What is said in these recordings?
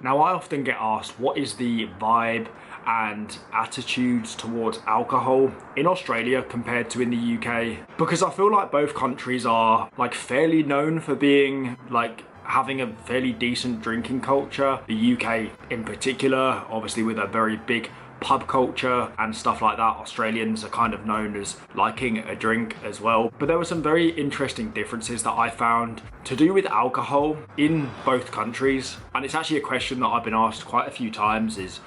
Now, I often get asked, what is the vibe and attitudes towards alcohol in Australia compared to in the UK? Because I feel like both countries are like fairly known for being like having a fairly decent drinking culture. The UK in particular, obviously with a very big pub culture and stuff like that. Australians are kind of known as liking a drink as well. But there were some very interesting differences that I found to do with alcohol in both countries. And it's actually a question that I've been asked quite a few times is,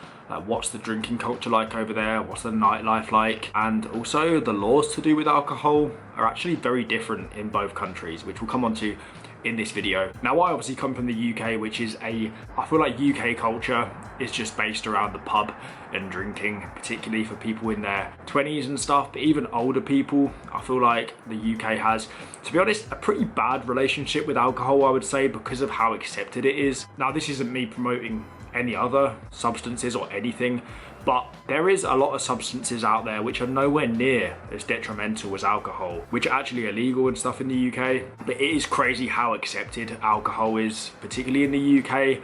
what's the drinking culture like over there? What's the nightlife like? And also the laws to do with alcohol are actually very different in both countries, which we'll come on to in this video. Now, I obviously come from the UK, which is I feel like UK culture is just based around the pub and drinking, particularly for people in their 20s and stuff, but even older people. I feel like the UK has, to be honest, a pretty bad relationship with alcohol, I would say, because of how accepted it is. Now, this isn't me promoting any other substances or anything, but there is a lot of substances out there which are nowhere near as detrimental as alcohol, which are actually illegal and stuff in the UK. But it is crazy how accepted alcohol is, particularly in the UK.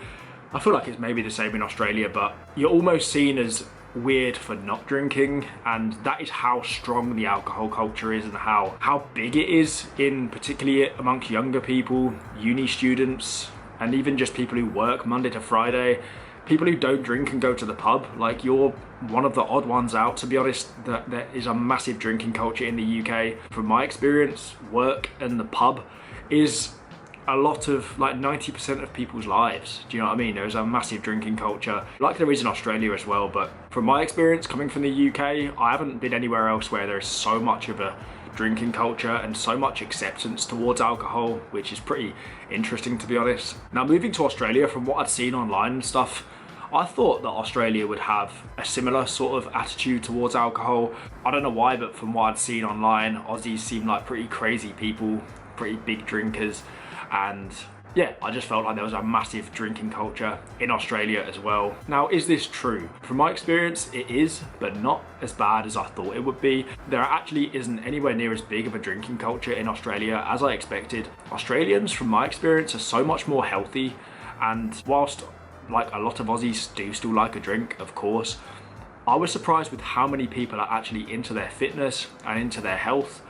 I feel like it's maybe the same in Australia, but you're almost seen as weird for not drinking, and that is how strong the alcohol culture is and how big it is, in particularly amongst younger people, uni students, and even just people who work Monday to Friday. People who don't drink and go to the pub, like you're one of the odd ones out, to be honest. That there is a massive drinking culture in the UK. From my experience, work and the pub is a lot of, like 90% of people's lives. Do you know what I mean? There's a massive drinking culture, like there is in Australia as well. But from my experience coming from the UK, I haven't been anywhere else where there's so much of a drinking culture and so much acceptance towards alcohol, which is pretty interesting, to be honest. Now, moving to Australia, from what I'd seen online and stuff, I thought that Australia would have a similar sort of attitude towards alcohol. I don't know why, but from what I'd seen online, Aussies seem like pretty crazy people, pretty big drinkers, and yeah, I just felt like there was a massive drinking culture in Australia as well. Now, is this true? From my experience, it is, but not as bad as I thought it would be. There actually isn't anywhere near as big of a drinking culture in Australia as I expected. Australians, from my experience, are so much more healthy, and whilst like a lot of Aussies do still like a drink, of course, I was surprised with how many people are actually into their fitness and into their health.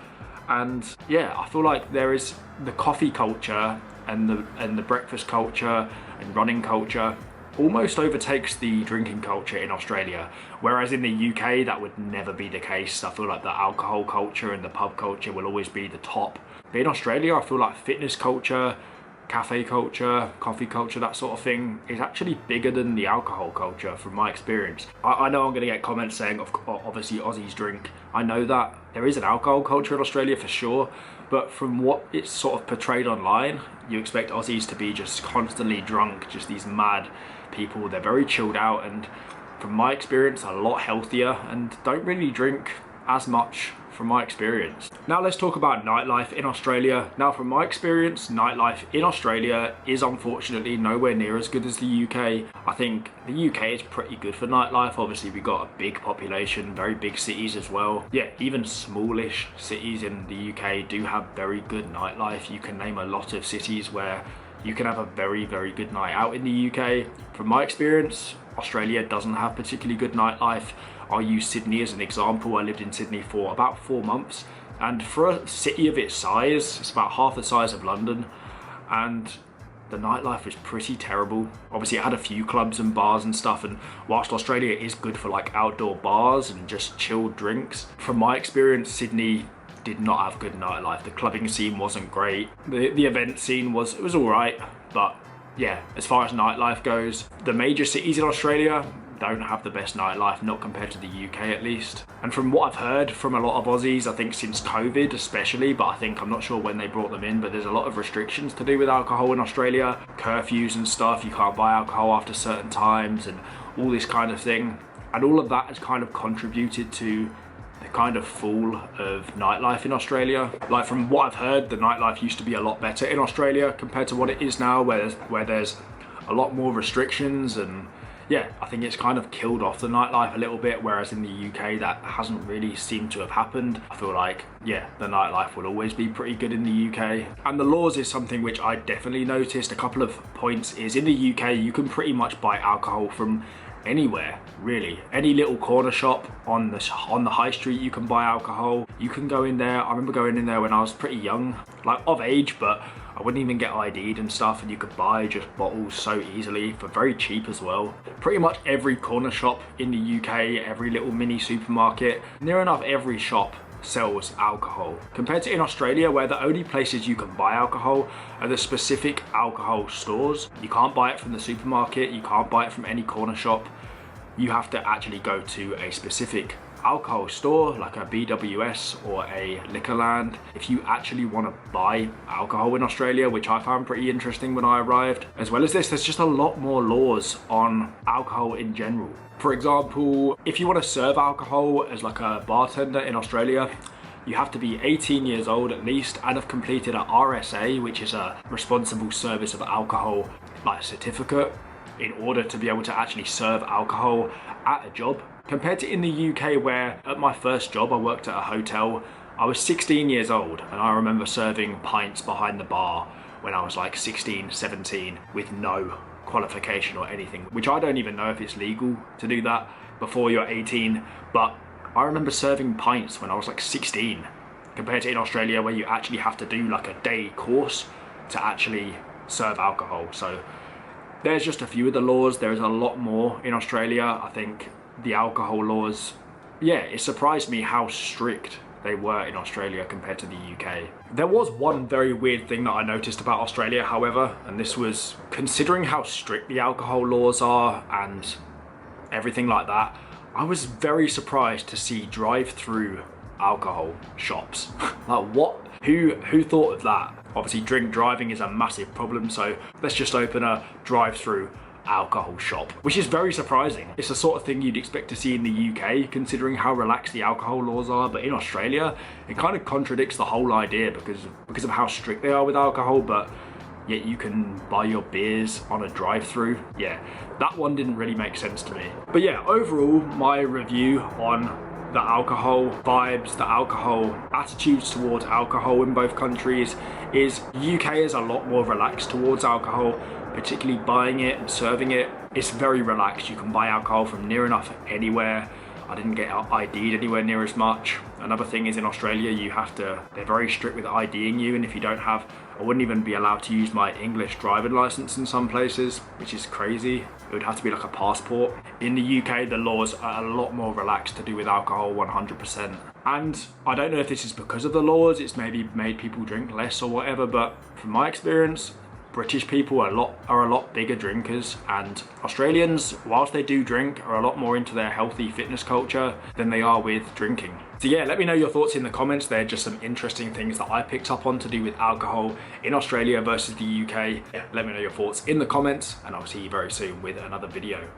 And yeah, I feel like there is the coffee culture and the breakfast culture and running culture almost overtakes the drinking culture in Australia, whereas in the UK that would never be the case. I feel like the alcohol culture and the pub culture will always be the top. But in Australia, I feel like fitness culture, cafe culture, coffee culture, that sort of thing is actually bigger than the alcohol culture from my experience. I know I'm going to get comments saying obviously Aussies drink. I know that there is an alcohol culture in Australia for sure, but from what it's sort of portrayed online, you expect Aussies to be just constantly drunk, just these mad people. They're very chilled out, and from my experience, a lot healthier and don't really drink as much from my experience. Now let's talk about nightlife in Australia. Now, from my experience, nightlife in Australia is unfortunately nowhere near as good as the UK. I think the UK is pretty good for nightlife. Obviously, we've got a big population, very big cities as well. Yeah, even smallish cities in the UK do have very good nightlife. You can name a lot of cities where you can have a very, very good night out in the UK. From my experience, Australia doesn't have particularly good nightlife. I'll use Sydney as an example. I lived in Sydney for about 4 months, and for a city of its size, it's about half the size of London, and the nightlife was pretty terrible. Obviously, it had a few clubs and bars and stuff, and whilst Australia is good for like outdoor bars and just chilled drinks, from my experience, Sydney did not have good nightlife. The clubbing scene wasn't great. The event scene was all right, but yeah, as far as nightlife goes, the major cities in Australia don't have the best nightlife, not compared to the UK at least. And from what I've heard from a lot of Aussies, I think since COVID especially, but I'm not sure when they brought them in, but there's a lot of restrictions to do with alcohol in Australia, curfews and stuff. You can't buy alcohol after certain times and all this kind of thing. And all of that has kind of contributed to the kind of fall of nightlife in Australia. Like, from what I've heard, the nightlife used to be a lot better in Australia compared to what it is now, where there's a lot more restrictions, and yeah, I think it's kind of killed off the nightlife a little bit, whereas in the UK that hasn't really seemed to have happened. I feel like, yeah, the nightlife will always be pretty good in the UK. And the laws is something which I definitely noticed. A couple of points is, in the UK you can pretty much buy alcohol from anywhere, really. Any little corner shop on the high street, you can buy alcohol. You can go in there. I remember going in there when I was pretty young, like of age, but I wouldn't even get ID'd and stuff, and you could buy just bottles so easily for very cheap as well. Pretty much every corner shop in the UK, every little mini supermarket, near enough every shop sells alcohol. Compared to in Australia, where the only places you can buy alcohol are the specific alcohol stores. You can't buy it from the supermarket, you can't buy it from any corner shop. You have to actually go to a specific alcohol store like a BWS or a Liquorland if you actually want to buy alcohol in Australia, which I found pretty interesting when I arrived. As well as this, there's just a lot more laws on alcohol in general. For example, if you want to serve alcohol as like a bartender in Australia, you have to be 18 years old at least and have completed a RSA, which is a responsible service of alcohol like certificate, in order to be able to actually serve alcohol at a job. Compared to in the UK, where at my first job I worked at a hotel, I was 16 years old and I remember serving pints behind the bar when I was like 16, 17 with no qualification or anything, which I don't even know if it's legal to do that before you're 18, but I remember serving pints when I was like 16, compared to in Australia where you actually have to do like a day course to actually serve alcohol. So there's just a few of the laws. There's a lot more in Australia. I think the alcohol laws, yeah, it surprised me how strict they were in Australia compared to the UK. There was one very weird thing that I noticed about Australia, however, and this was considering how strict the alcohol laws are and everything like that. I was very surprised to see drive-through alcohol shops. Like, what? Who thought of that? Obviously drink driving is a massive problem, so let's just open a drive-through alcohol shop, which is very surprising. It's the sort of thing you'd expect to see in the UK, considering how relaxed the alcohol laws are, but in Australia it kind of contradicts the whole idea because of how strict they are with alcohol, but yet you can buy your beers on a drive-through. Yeah, that one didn't really make sense to me. But yeah, overall my review on the alcohol vibes, the alcohol attitudes towards alcohol in both countries is UK is a lot more relaxed towards alcohol, particularly buying it and serving it. It's very relaxed. You can buy alcohol from near enough anywhere. I didn't get ID'd anywhere near as much. Another thing is in Australia, they're very strict with IDing you, and if you don't have, I wouldn't even be allowed to use my English driving license in some places, which is crazy. It would have to be like a passport. In the UK, the laws are a lot more relaxed to do with alcohol, 100%. And I don't know if this is because of the laws, it's maybe made people drink less or whatever, but from my experience, British people are a lot bigger drinkers, and Australians, whilst they do drink, are a lot more into their healthy fitness culture than they are with drinking. So yeah, let me know your thoughts in the comments. They're just some interesting things that I picked up on to do with alcohol in Australia versus the UK. Yeah, let me know your thoughts in the comments, and I'll see you very soon with another video.